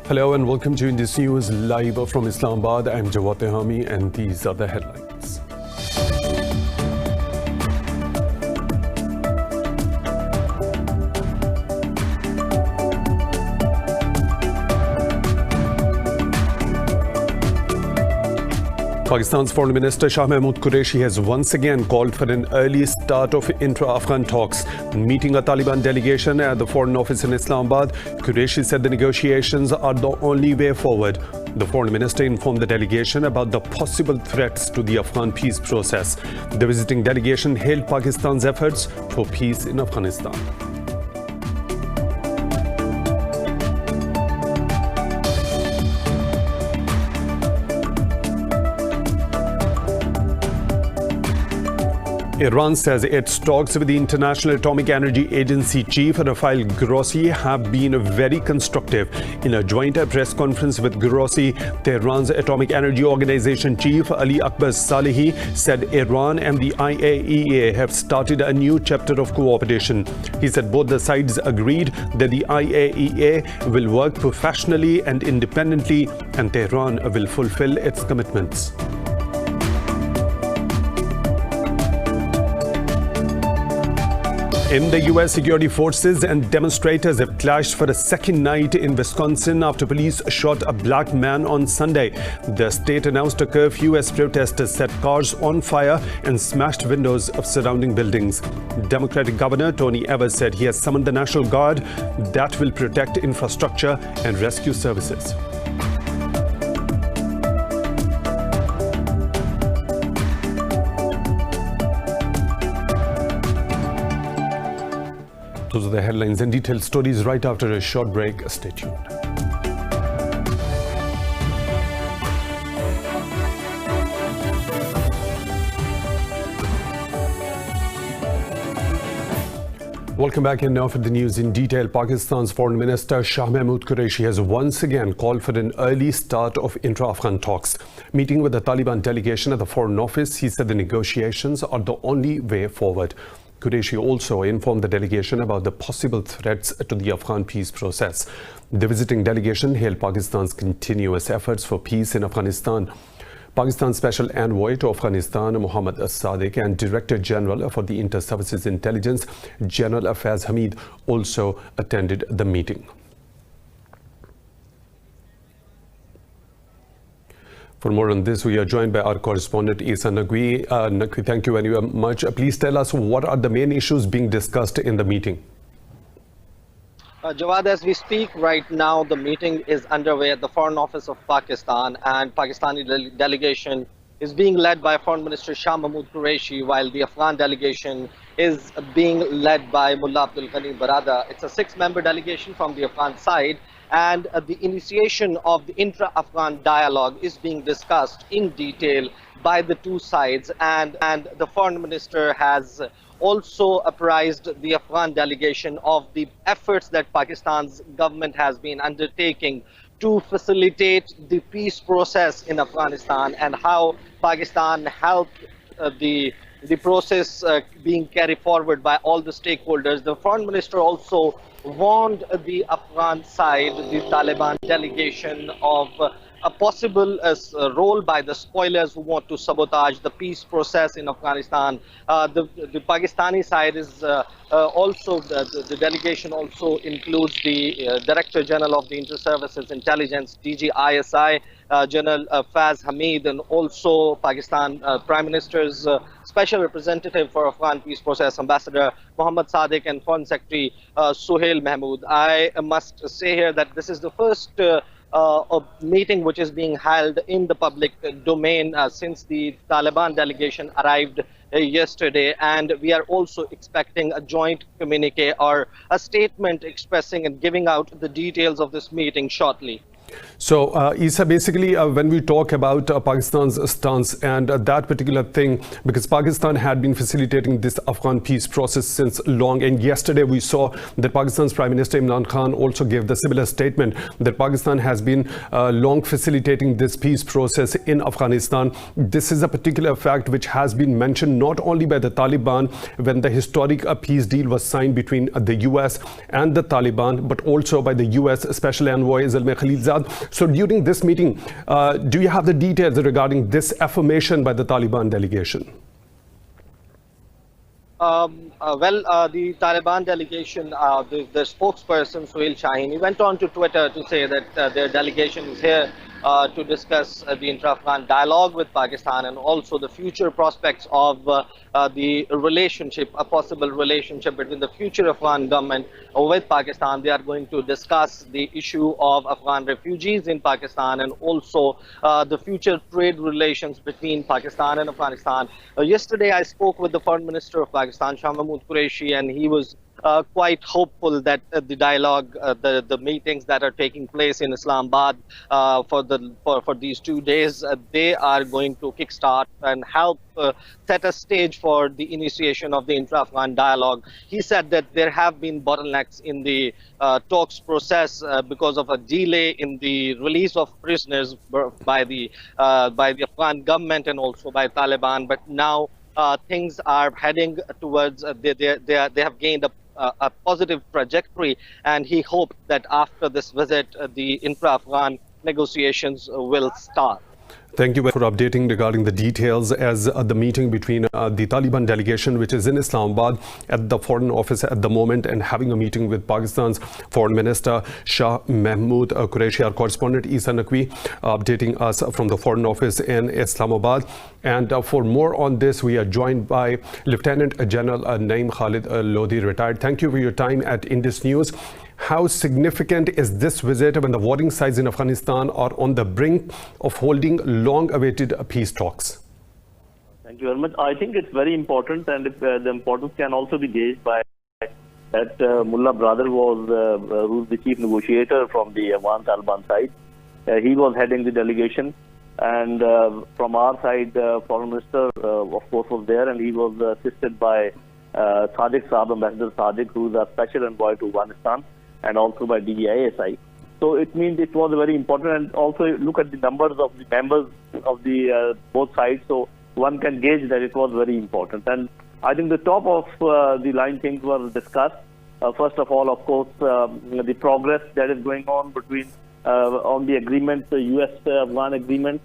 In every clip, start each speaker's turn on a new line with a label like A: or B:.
A: Hello and welcome to Indus News live from Islamabad. I'm Jawad Tehami and these are the headlines. Pakistan's Foreign Minister Shah Mahmood Qureshi has once again called for an early start of intra-Afghan talks. Meeting a Taliban delegation at the Foreign Office in Islamabad, Qureshi said the negotiations are the only way forward. The Foreign Minister informed the delegation about the possible threats to the Afghan peace process. The visiting delegation hailed Pakistan's efforts for peace in Afghanistan. Iran says its talks with the International Atomic Energy Agency chief Rafael Grossi have been very constructive. In a joint press conference with Grossi, Tehran's Atomic Energy Organization chief Ali Akbar Salehi said Iran and the IAEA have started a new chapter of cooperation. He said both the sides agreed that the IAEA will work professionally and independently and Tehran will fulfill its commitments. In the U.S., security forces and demonstrators have clashed for a second night in Wisconsin after police shot a black man on Sunday. The state announced a curfew as protesters set cars on fire and smashed windows of surrounding buildings. Democratic Governor Tony Evers said he has summoned the National Guard that will protect infrastructure and rescue services. Those are the headlines and detailed stories right after a short break. Stay tuned. Welcome back, and now for the news in detail. Pakistan's Foreign Minister Shah Mahmood Qureshi has once again called for an early start of intra-Afghan talks. Meeting with the Taliban delegation at the Foreign Office, he said the negotiations are the only way forward. Qureshi also informed the delegation about the possible threats to the Afghan peace process. The visiting delegation hailed Pakistan's continuous efforts for peace in Afghanistan. Pakistan's Special Envoy to Afghanistan, Mohammad Sadiq, and Director General for the Inter-Services Intelligence, General Faiz Hamid, also attended the meeting. For more on this, we are joined by our correspondent Isa Naqvi. Naqvi, thank you very much. Please tell us what are the main issues being discussed in the meeting.
B: Jawad, as we speak right now, the meeting is underway at the Foreign Office of Pakistan, and Pakistani delegation is being led by Foreign Minister Shah Mahmood Qureshi, while the Afghan delegation is being led by Mullah Abdul Ghani Barada. It's a 6-member delegation from the Afghan side. And the initiation of the intra-Afghan dialogue is being discussed in detail by the two sides, and the foreign minister has also apprised the Afghan delegation of the efforts that Pakistan's government has been undertaking to facilitate the peace process in Afghanistan and how Pakistan helped the process being carried forward by all the stakeholders. The foreign minister also warned the Afghan side, the Taliban delegation, of a possible role by the spoilers who want to sabotage the peace process in Afghanistan. The Pakistani side is also, the delegation also includes the Director General of the Inter-Services Intelligence, DG ISI, General Faiz Hamid, and also Pakistan Prime Minister's Special Representative for Afghan Peace Process, Ambassador Mohammad Sadiq, and Foreign Secretary Suhail Mahmood. I must say here that this is the first a meeting which is being held in the public domain since the Taliban delegation arrived yesterday, and we are also expecting a joint communique or a statement expressing and giving out the details of this meeting shortly.
A: So, Isa, basically, when we talk about Pakistan's stance and that particular thing, because Pakistan had been facilitating this Afghan peace process since long, and yesterday we saw that Pakistan's Prime Minister Imran Khan also gave the similar statement that Pakistan has been long facilitating this peace process in Afghanistan. This is a particular fact which has been mentioned not only by the Taliban when the historic peace deal was signed between the US and the Taliban, but also by the US Special Envoy Khalid Azad. So during this meeting, do you have the details regarding this affirmation by the Taliban delegation?
B: The Taliban delegation, the spokesperson, Suhail Shaheen, he went on to Twitter to say that their delegation is here to discuss the intra-Afghan dialogue with Pakistan and also the future prospects of the relationship, a possible relationship between the future Afghan government with Pakistan. They are going to discuss the issue of Afghan refugees in Pakistan and also the future trade relations between Pakistan and Afghanistan. Yesterday, I spoke with the Foreign Minister of Pakistan, Shah Mahmood Qureshi, and he was quite hopeful that the dialogue, the meetings that are taking place in Islamabad for these 2 days, they are going to kickstart and help set a stage for the initiation of the intra-Afghan dialogue. He said that there have been bottlenecks in the talks process because of a delay in the release of prisoners by the Afghan government and also by Taliban. But now things are heading towards they have gained a positive trajectory, and he hoped that after this visit the intra-Afghan negotiations will start.
A: Thank you for updating regarding the details as the meeting between the Taliban delegation, which is in Islamabad at the Foreign Office at the moment, and having a meeting with Pakistan's Foreign Minister Shah Mahmood Qureshi. Our correspondent Isa Naqvi updating us from the Foreign Office in Islamabad. And for more on this, we are joined by Lieutenant General Naeem Khalid Lodhi, retired. Thank you for your time at Indus News. How significant is this visit when the warring sides in Afghanistan are on the brink of holding long-awaited peace talks?
C: Thank you very much. I think it's very important, and the importance can also be gauged by that Mullah brother was who's the chief negotiator from the Afghan Taliban side. He was heading the delegation, and from our side, Foreign Minister of course was there, and he was assisted by Sadiq Saab, Ambassador Sadiq, who's a special envoy to Afghanistan, and also by DGISI. So it means it was very important, and also look at the numbers of the members of the both sides, so one can gauge that it was very important. And I think the top of the line things were discussed. First of all, of course, the progress that is going on between on the agreement, the US-Afghan agreement.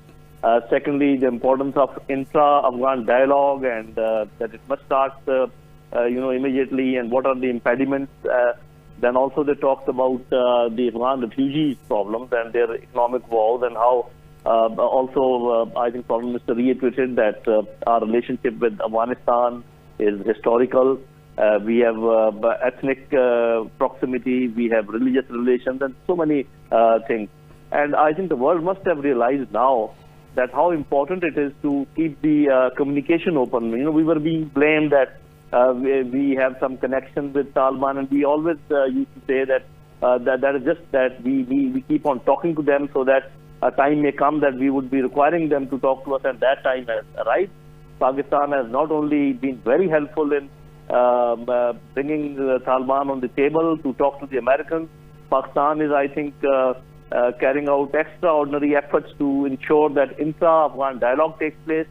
C: Secondly, the importance of intra-Afghan dialogue, and that it must start immediately, and what are the impediments. Then also they talked about the Afghan refugees problems and their economic woes, and how I think Foreign Minister reiterated that our relationship with Afghanistan is historical. We have ethnic proximity, we have religious relations, and so many things. And I think the world must have realized now that how important it is to keep the communication open. We were being blamed that we have some connection with Taliban, and we always used to say that that is just that we keep on talking to them, so that a time may come that we would be requiring them to talk to us, and that time has arrived. Pakistan has not only been very helpful in bringing the Taliban on the table to talk to the Americans. Pakistan is, I think, carrying out extraordinary efforts to ensure that intra-Afghan dialogue takes place.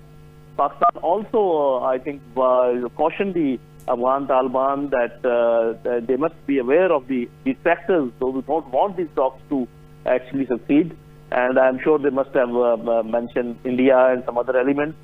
C: Pakistan also, I think, cautioned the Afghan Taliban that they must be aware of the factors, those who don't want these talks to actually succeed. And I'm sure they must have mentioned India and some other elements.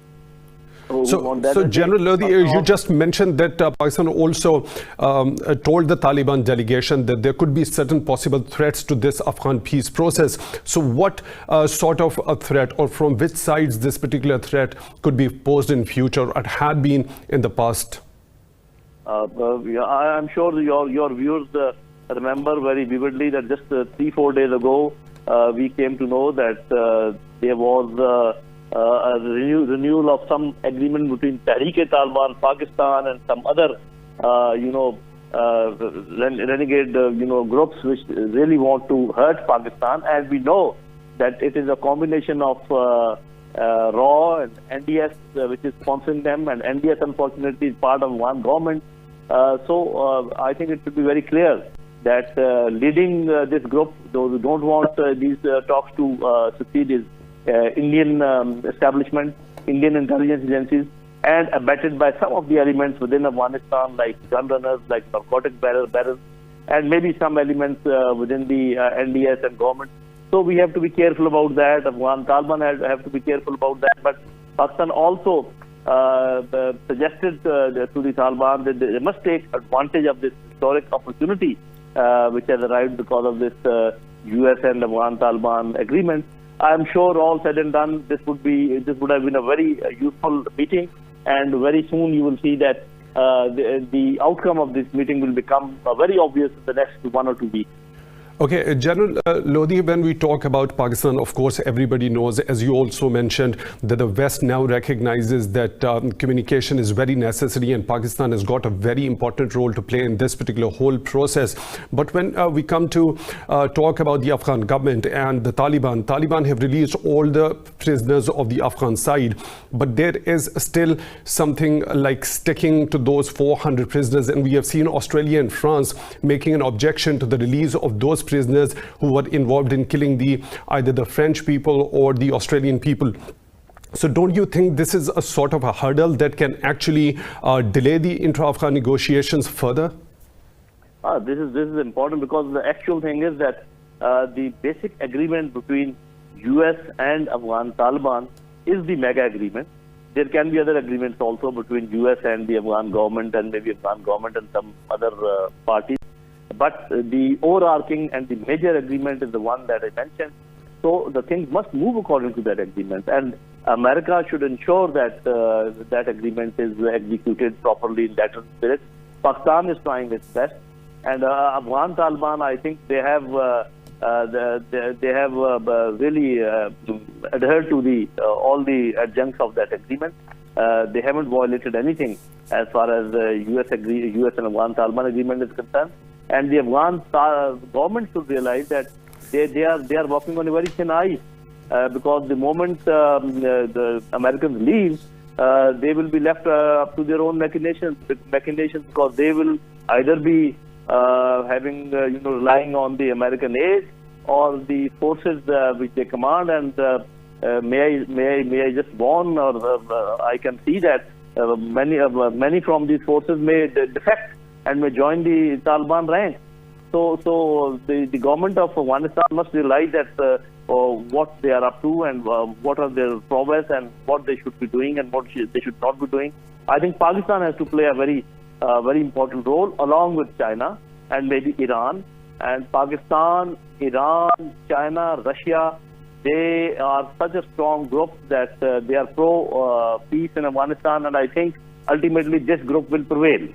A: So General Lodhi, you just mentioned that Pakistan also told the Taliban delegation that there could be certain possible threats to this Afghan peace process. So what sort of a threat, or from which sides this particular threat could be posed in future or had been in the past?
C: I'm sure your viewers remember very vividly that just 3-4 days ago, we came to know that there was a renewal of some agreement between Tehreek-e-Taliban, Pakistan, and some other, renegade, groups which really want to hurt Pakistan. And we know that it is a combination of RAW and NDS, which is sponsoring them, and NDS, unfortunately, is part of one government. So I think it should be very clear that leading this group, those who don't want these talks to succeed, is Indian establishment, Indian intelligence agencies, and abetted by some of the elements within Afghanistan, like gun runners, like narcotic barons, and maybe some elements within the NDS and government. So we have to be careful about that. Afghan Taliban have to be careful about that. But Pakistan also suggested to the Taliban that they must take advantage of this historic opportunity which has arrived because of this US and Afghan Taliban agreement. I am sure all said and done, this would have been a very useful meeting, and very soon you will see that the outcome of this meeting will become very obvious in the next 1 or 2 weeks.
A: Okay, General Lodhi, when we talk about Pakistan, of course, everybody knows, as you also mentioned, that the West now recognizes that communication is very necessary, and Pakistan has got a very important role to play in this particular whole process. But when we come to talk about the Afghan government and the Taliban have released all the prisoners of the Afghan side, but there is still something like sticking to those 400 prisoners, and we have seen Australia and France making an objection to the release of those prisoners who were involved in killing either the French people or the Australian people. So don't you think this is a sort of a hurdle that can actually delay the intra-Afghan negotiations further?
C: This is important, because the actual thing is that the basic agreement between US and Afghan Taliban is the mega agreement. There can be other agreements also between US and the Afghan government, and maybe Afghan government and some other parties. But the overarching and the major agreement is the one that I mentioned. So the things must move according to that agreement, and America should ensure that that agreement is executed properly in that spirit. Pakistan is trying its best, and Afghan Taliban, I think they have really adhered to all the adjuncts of that agreement. They haven't violated anything as far as US and Afghan Taliban agreement is concerned. And the Afghan government should realize that they are walking on a very thin ice, because the moment the Americans leave, they will be left up to their own machinations, because they will either be relying on the American aid or the forces which they command. And may I just warn, or I can see that many from these forces may defect and may join the Taliban ranks. So the government of Afghanistan must realize that what they are up to, and what are their prowess, and what they should be doing and what they should not be doing. I think Pakistan has to play a very important role, along with China and maybe Iran. And Pakistan, Iran, China, Russia, they are such a strong group that they are pro-peace in Afghanistan, and I think ultimately this group will prevail.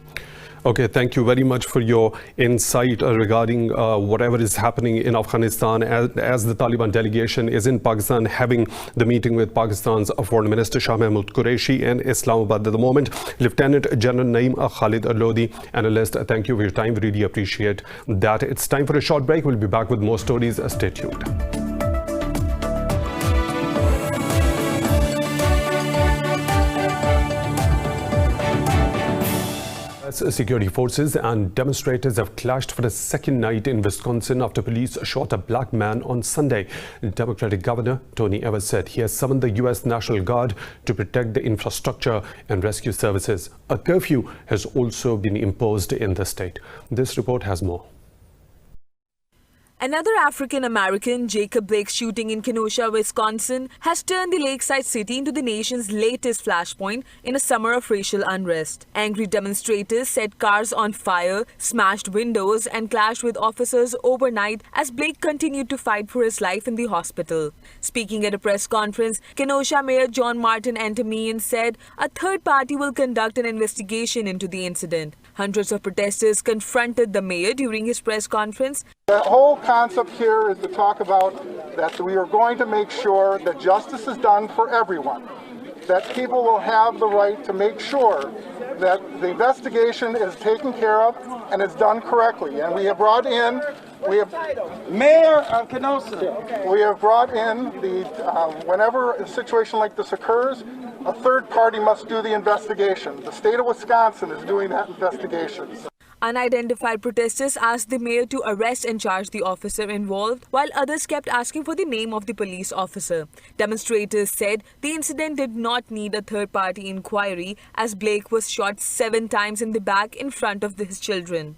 A: Okay, thank you very much for your insight regarding whatever is happening in Afghanistan as the Taliban delegation is in Pakistan, having the meeting with Pakistan's Foreign Minister Shah Mahmood Qureshi in Islamabad at the moment. Lieutenant General Naeem Khalid Lodhi, analyst, thank you for your time. We really appreciate that. It's time for a short break. We'll be back with more stories. Stay tuned. Security forces and demonstrators have clashed for the second night in Wisconsin after police shot a black man on Sunday. Democratic Governor Tony Evers said he has summoned the U.S. National Guard to protect the infrastructure and rescue services. A curfew has also been imposed in the state. This report has more.
D: Another African-American, Jacob Blake's shooting in Kenosha, Wisconsin, has turned the lakeside city into the nation's latest flashpoint in a summer of racial unrest. Angry demonstrators set cars on fire, smashed windows, and clashed with officers overnight as Blake continued to fight for his life in the hospital. Speaking at a press conference, Kenosha Mayor John Martin Antamian said a third party will conduct an investigation into the incident. Hundreds of protesters confronted the mayor during his press conference.
E: The whole concept here is to talk about that we are going to make sure that justice is done for everyone, that people will have the right to make sure that the investigation is taken care of and it's done correctly. And we have brought in,
F: Mayor of Kenosha.
E: We have brought in whenever a situation like this occurs, a third party must do the investigation. The state of Wisconsin is doing that investigation.
D: Unidentified protesters asked the mayor to arrest and charge the officer involved, while others kept asking for the name of the police officer. Demonstrators said the incident did not need a third-party inquiry as Blake was shot 7 times in the back in front of his children.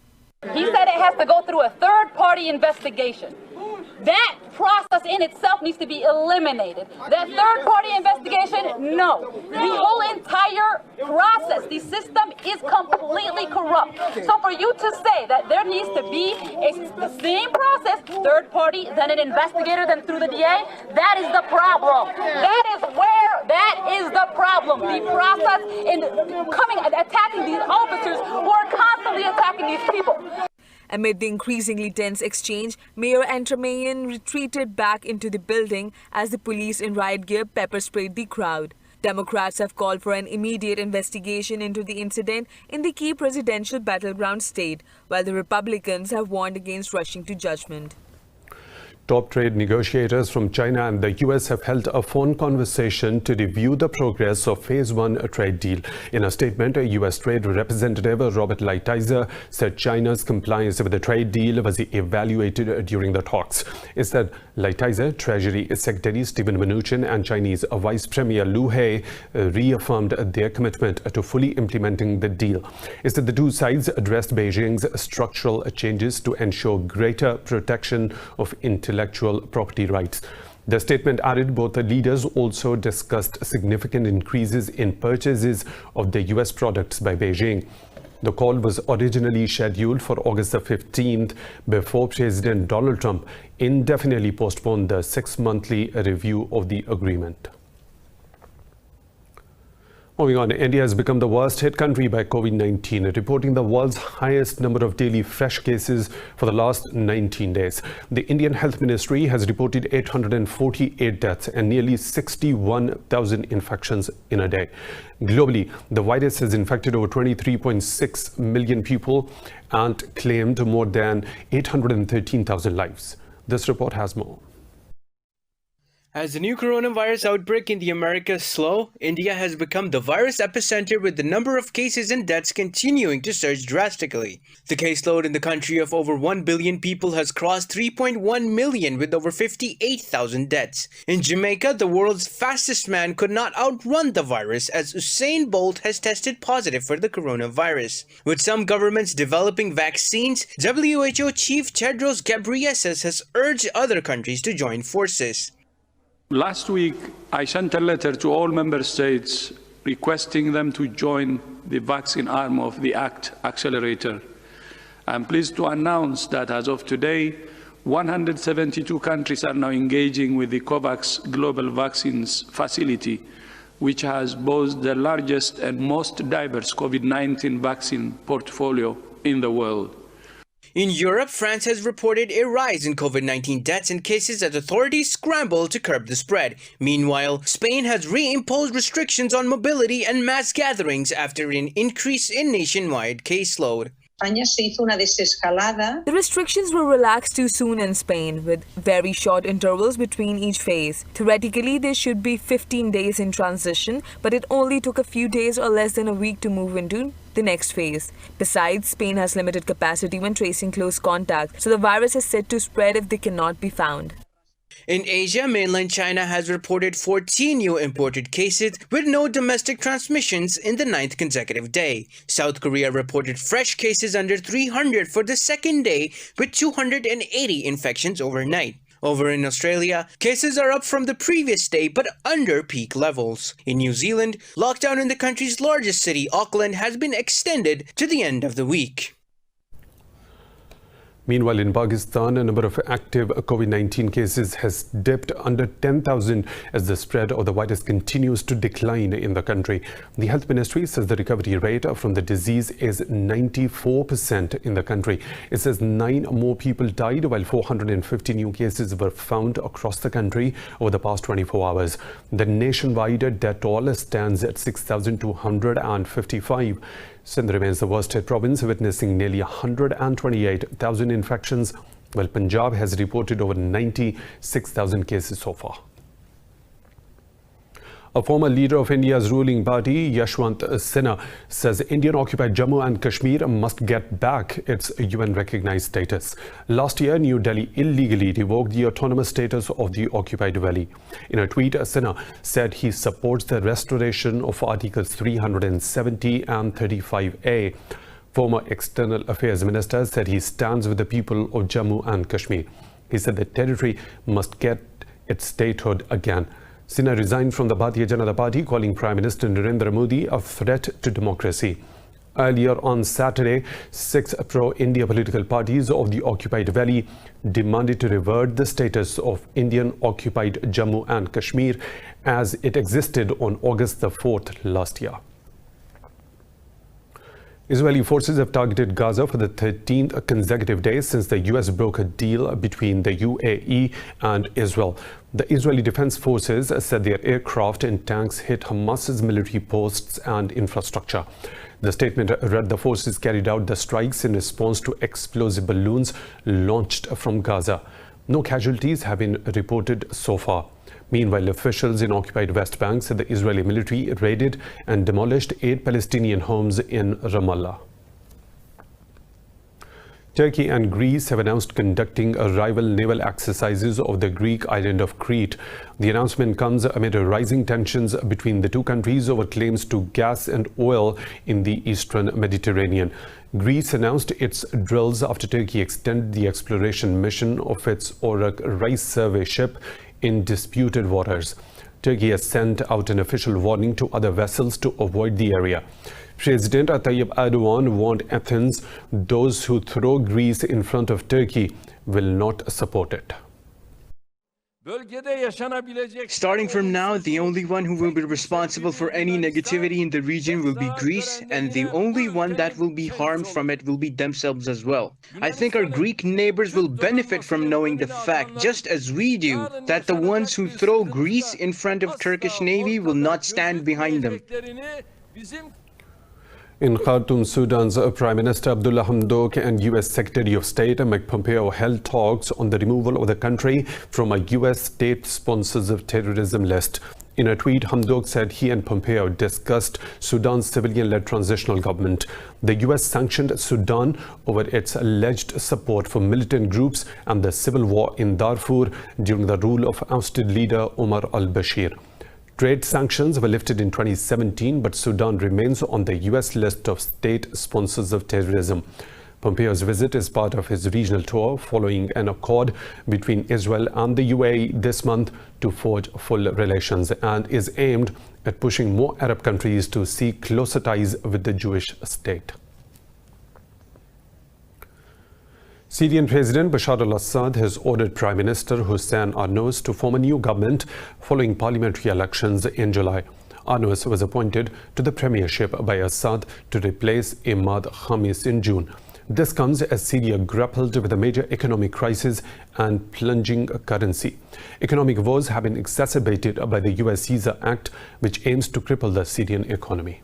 G: He said it has to go through a third-party investigation. That process in itself needs to be eliminated. That third-party investigation, no. The whole entire process, the system is completely corrupt. So for you to say that there needs to be the same process, third party, then an investigator, then through the DA, that is the problem. That is the problem. The process in attacking these officers who are constantly attacking these people.
D: Amid the increasingly tense exchange, Mayor Antramayan retreated back into the building as the police in riot gear pepper sprayed the crowd. Democrats have called for an immediate investigation into the incident in the key presidential battleground state, while the Republicans have warned against rushing to judgment.
A: Top trade negotiators from China and the US have held a phone conversation to review the progress of Phase 1 trade deal. In a statement, a US Trade Representative Robert Lighthizer said China's compliance with the trade deal was evaluated during the talks. It said Lighthizer, Treasury Secretary Steven Mnuchin and Chinese Vice Premier Liu He reaffirmed their commitment to fully implementing the deal. It said the two sides addressed Beijing's structural changes to ensure greater protection of intellectual property rights. The statement added both the leaders also discussed significant increases in purchases of the US products by Beijing. The call was originally scheduled for August the 15th before President Donald Trump indefinitely postponed the 6-monthly review of the agreement. Moving on, India has become the worst hit country by COVID-19, reporting the world's highest number of daily fresh cases for the last 19 days. The Indian Health Ministry has reported 848 deaths and nearly 61,000 infections in a day. Globally, the virus has infected over 23.6 million people and claimed more than 813,000 lives. This report has more.
H: As the new coronavirus outbreak in the Americas slow, India has become the virus epicenter with the number of cases and deaths continuing to surge drastically. The caseload in the country of over 1 billion people has crossed 3.1 million with over 58,000 deaths. In Jamaica, the world's fastest man could not outrun the virus as Usain Bolt has tested positive for the coronavirus. With some governments developing vaccines, WHO Chief Tedros Ghebreyesus has urged other countries to join forces.
I: Last week, I sent a letter to all member states requesting them to join the vaccine arm of the ACT Accelerator. I'm pleased to announce that as of today, 172 countries are now engaging with the COVAX Global Vaccines Facility, which has both the largest and most diverse COVID-19 vaccine portfolio in the world.
H: In Europe, France has reported a rise in COVID-19 deaths and cases as authorities scramble to curb the spread. Meanwhile, Spain has reimposed restrictions on mobility and mass gatherings after an increase in nationwide caseload.
D: The restrictions were relaxed too soon in Spain, with very short intervals between each phase. Theoretically, there should be 15 days in transition, but it only took a few days or less than a week to move into the next phase. Besides, Spain has limited capacity when tracing close contact, so the virus is said to spread if they cannot be found.
H: In Asia, mainland China has reported 14 new imported cases with no domestic transmissions in the 9th consecutive day. South Korea reported fresh cases under 300 for the second day with 280 infections overnight. Over in Australia, cases are up from the previous day but under peak levels. In New Zealand, lockdown in the country's largest city, Auckland, has been extended to the end of the week.
A: Meanwhile, in Pakistan, a number of active COVID-19 cases has dipped under 10,000 as the spread of the virus continues to decline in the country. The health ministry says the recovery rate from the disease is 94% in the country. It says 9 more people died while 450 new cases were found across the country over the past 24 hours. The nationwide death toll stands at 6,255. Sindh remains the worst hit province, witnessing nearly 128,000 infections, while Punjab has reported over 96,000 cases so far. A former leader of India's ruling party, Yashwant Sinha, says Indian-occupied Jammu and Kashmir must get back its UN-recognized status. Last year, New Delhi illegally revoked the autonomous status of the occupied valley. In a tweet, Sinha said he supports the restoration of Articles 370 and 35A. Former External Affairs Minister said he stands with the people of Jammu and Kashmir. He said the territory must get its statehood again. Sinha resigned from the Bharatiya Janata Party, calling Prime Minister Narendra Modi a threat to democracy. Earlier on Saturday, 6 pro-India political parties of the occupied valley demanded to revert the status of Indian-occupied Jammu and Kashmir as it existed on August the 4th last year. Israeli forces have targeted Gaza for the 13th consecutive day since the US broke a deal between the UAE and Israel. The Israeli Defense Forces said their aircraft and tanks hit Hamas's military posts and infrastructure. The statement read the forces carried out the strikes in response to explosive balloons launched from Gaza. No casualties have been reported so far. Meanwhile, officials in occupied West Bank said the Israeli military raided and demolished 8 Palestinian homes in Ramallah. Turkey and Greece have announced conducting rival naval exercises of the Greek island of Crete. The announcement comes amid rising tensions between the two countries over claims to gas and oil in the eastern Mediterranean. Greece announced its drills after Turkey extended the exploration mission of its Orak rice survey ship in disputed waters. Turkey has sent out an official warning to other vessels to avoid the area. President Tayyip Erdogan warned Athens those who throw Greece in front of Turkey will not support it.
H: Starting from now, the only one who will be responsible for any negativity in the region will be Greece, and the only one that will be harmed from it will be themselves as well. I think our Greek neighbors will benefit from knowing the fact, just as we do, that the ones who throw Greece in front of Turkish Navy will not stand behind them.
A: In Khartoum, Sudan's Prime Minister Abdullah Hamdok and US Secretary of State Mike Pompeo held talks on the removal of the country from a US state sponsors of terrorism list. In a tweet, Hamdok said he and Pompeo discussed Sudan's civilian-led transitional government. The US sanctioned Sudan over its alleged support for militant groups and the civil war in Darfur during the rule of ousted leader Omar al-Bashir. Trade sanctions were lifted in 2017, but Sudan remains on the US list of state sponsors of terrorism. Pompeo's visit is part of his regional tour following an accord between Israel and the UAE this month to forge full relations and is aimed at pushing more Arab countries to seek closer ties with the Jewish state. Syrian President Bashar al-Assad has ordered Prime Minister Hussein Arnouz to form a new government following parliamentary elections in July. Arnouz was appointed to the premiership by Assad to replace Imad Khamis in June. This comes as Syria grappled with a major economic crisis and plunging currency. Economic woes have been exacerbated by the US Caesar Act, which aims to cripple the Syrian economy.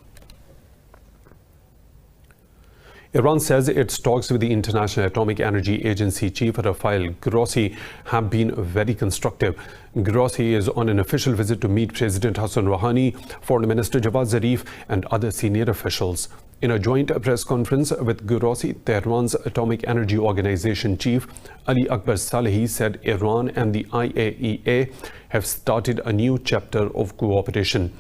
A: Iran says its talks with the International Atomic Energy Agency chief Rafael Grossi have been very constructive. Grossi is on an official visit to meet President Hassan Rouhani, Foreign Minister Javad Zarif and other senior officials. In a joint press conference with Grossi, Tehran's Atomic Energy Organization chief Ali Akbar Salehi said Iran and the IAEA have started a new chapter of cooperation.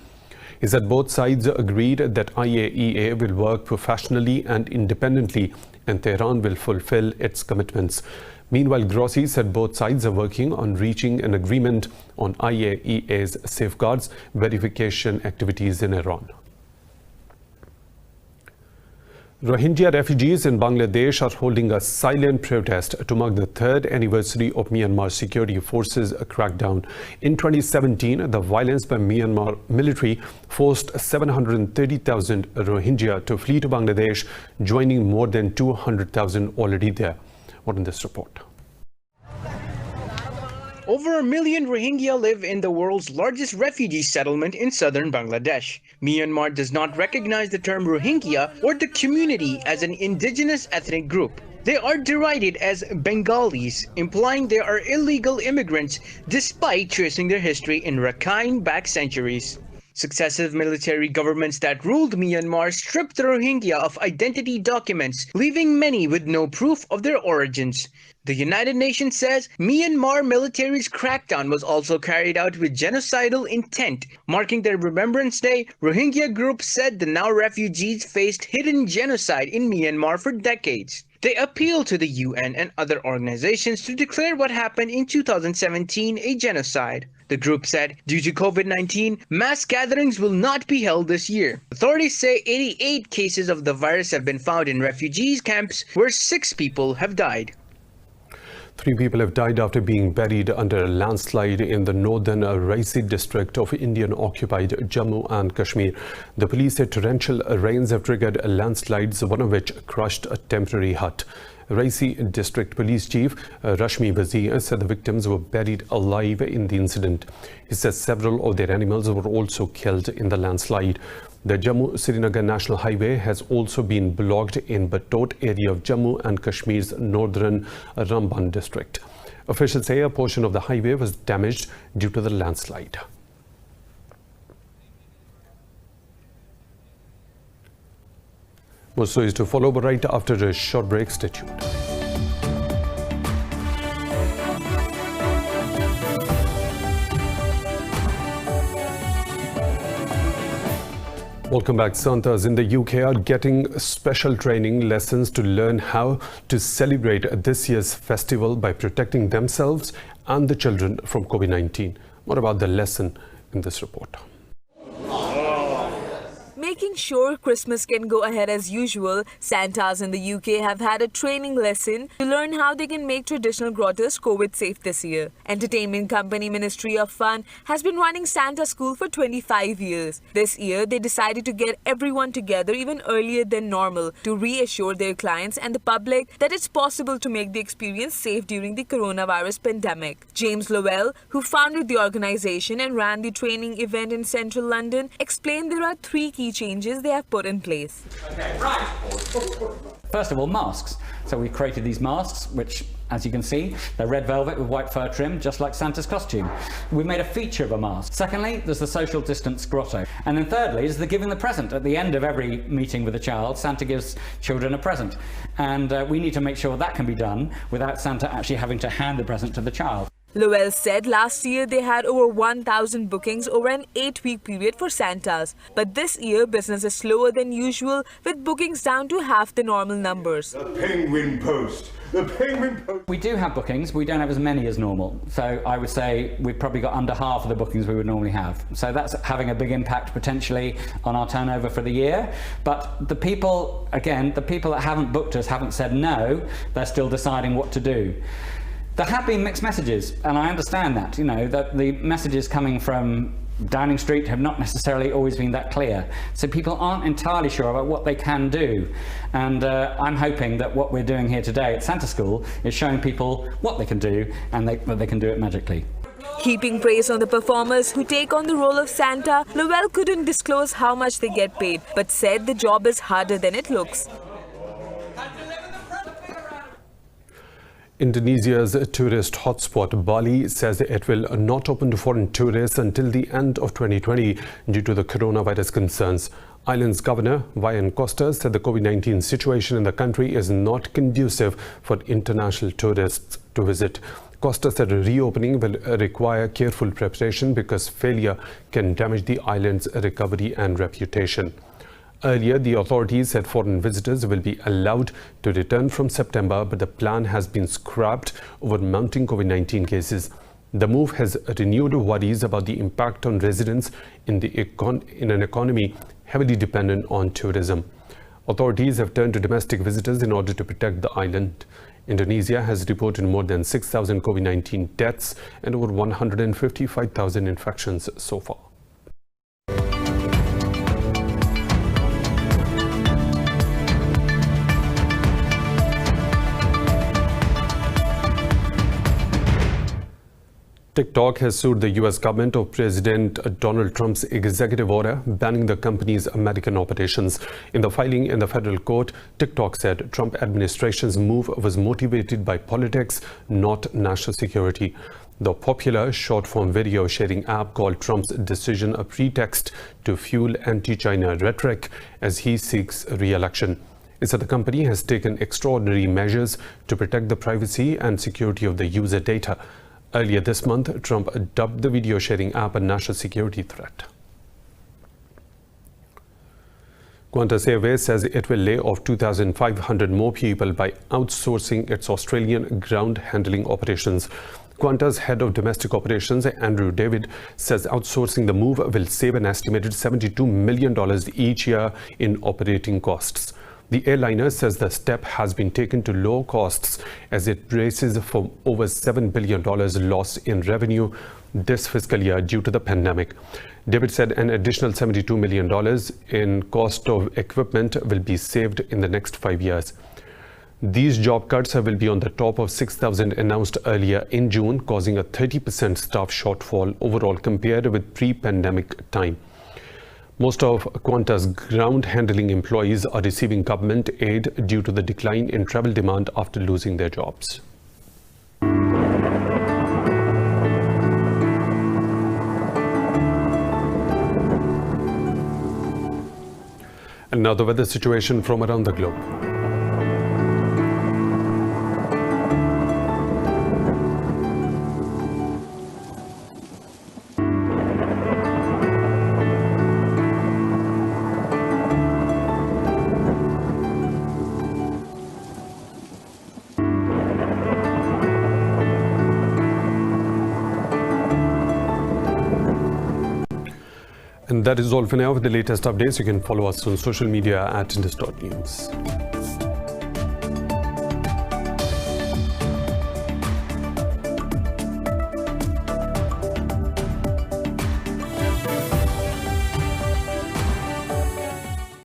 A: He said both sides agreed that IAEA will work professionally and independently and Tehran will fulfill its commitments. Meanwhile, Grossi said both sides are working on reaching an agreement on IAEA's safeguards verification activities in Iran. Rohingya refugees in Bangladesh are holding a silent protest to mark the 3rd anniversary of Myanmar security forces crackdown. In 2017, the violence by Myanmar military forced 730,000 Rohingya to flee to Bangladesh, joining more than 200,000 already there. What in this report?
H: Over 1 million Rohingya live in the world's largest refugee settlement in southern Bangladesh. Myanmar does not recognize the term Rohingya or the community as an indigenous ethnic group. They are derided as Bengalis, implying they are illegal immigrants despite tracing their history in Rakhine back centuries. Successive military governments that ruled Myanmar stripped the Rohingya of identity documents, leaving many with no proof of their origins. The United Nations says Myanmar military's crackdown was also carried out with genocidal intent. Marking their Remembrance Day, Rohingya groups said the now refugees faced hidden genocide in Myanmar for decades. They appeal to the UN and other organizations to declare what happened in 2017 a genocide. The group said, due to COVID-19, mass gatherings will not be held this year. Authorities say 88 cases of the virus have been found in refugees camps, where 6 people have died.
A: 3 people have died after being buried under a landslide in the northern Raisi district of Indian-occupied Jammu and Kashmir. The police said torrential rains have triggered landslides, one of which crushed a temporary hut. Raisi District Police Chief Rashmi Wazir said the victims were buried alive in the incident. He says several of their animals were also killed in the landslide. The Jammu-Srinagar National Highway has also been blocked in Batot area of Jammu and Kashmir's northern Ramban district. Officials say a portion of the highway was damaged due to the landslide. More stories to follow, but right after a short break. Stay tuned. Welcome back. Santas in the UK are getting special training lessons to learn how to celebrate this year's festival by protecting themselves and the children from COVID-19. What about the lesson in this report?
D: Making sure Christmas can go ahead as usual, Santas in the UK have had a training lesson to learn how they can make traditional grottos COVID safe this year. Entertainment company Ministry of Fun has been running Santa School for 25 years. This year, they decided to get everyone together even earlier than normal to reassure their clients and the public that it's possible to make the experience safe during the coronavirus pandemic. James Lowell, who founded the organization and ran the training event in central London, explained there are 3 key changes they have put in place.
J: Okay, right. First of all, masks. So we created these masks, which, as you can see, they're red velvet with white fur trim, just like Santa's costume. We made a feature of a mask. Secondly, there's the social distance grotto. And then thirdly is the giving the present. At the end of every meeting with a child, Santa gives children a present. And we need to make sure that can be done without Santa actually having to hand the present to the child.
D: Lowell said last year they had over 1,000 bookings over an 8-week period for Santas. But this year, business is slower than usual, with bookings down to half the normal numbers.
K: The Penguin Post. The Penguin Post.
J: We do have bookings. We don't have as many as normal. So I would say we've probably got under half of the bookings we would normally have. So that's having a big impact potentially on our turnover for the year. But the people, again, the people that haven't booked us haven't said no. They're still deciding what to do. There have been mixed messages, and I understand that, that the messages coming from Downing Street have not necessarily always been that clear. So people aren't entirely sure about what they can do. And I'm hoping that what we're doing here today at Santa School is showing people what they can do, and that they can do it magically.
D: Heaping praise on the performers who take on the role of Santa, Lowell couldn't disclose how much they get paid, but said the job is harder than it looks.
A: Indonesia's tourist hotspot Bali says it will not open to foreign tourists until the end of 2020 due to the coronavirus concerns. Island's governor, Wayan Koster, said the COVID-19 situation in the country is not conducive for international tourists to visit. Koster said reopening will require careful preparation because failure can damage the island's recovery and reputation. Earlier, the authorities said foreign visitors will be allowed to return from September, but the plan has been scrapped over mounting COVID-19 cases. The move has renewed worries about the impact on residents in an economy heavily dependent on tourism. Authorities have turned to domestic visitors in order to protect the island. Indonesia has reported more than 6,000 COVID-19 deaths and over 155,000 infections so far. TikTok has sued the U.S. government of President Donald Trump's executive order banning the company's American operations. In the filing in the federal court, TikTok said Trump administration's move was motivated by politics, not national security. The popular short-form video sharing app called Trump's decision a pretext to fuel anti-China rhetoric as he seeks re-election. It said the company has taken extraordinary measures to protect the privacy and security of the user data. Earlier this month, Trump dubbed the video sharing app a national security threat. Qantas Airways says it will lay off 2,500 more people by outsourcing its Australian ground handling operations. Qantas head of domestic operations, Andrew David, says outsourcing the move will save an estimated $72 million each year in operating costs. The airliner says the step has been taken to lower costs as it braces for over $7 billion loss in revenue this fiscal year due to the pandemic. David said an additional $72 million in cost of equipment will be saved in the next 5 years. These job cuts will be on the top of 6,000 announced earlier in June, causing a 30% staff shortfall overall compared with pre-pandemic time. Most of Qantas ground handling employees are receiving government aid due to the decline in travel demand after losing their jobs. And now the weather situation from around the globe. And that is all for now. For the latest updates, you can follow us on social media at Indus.News.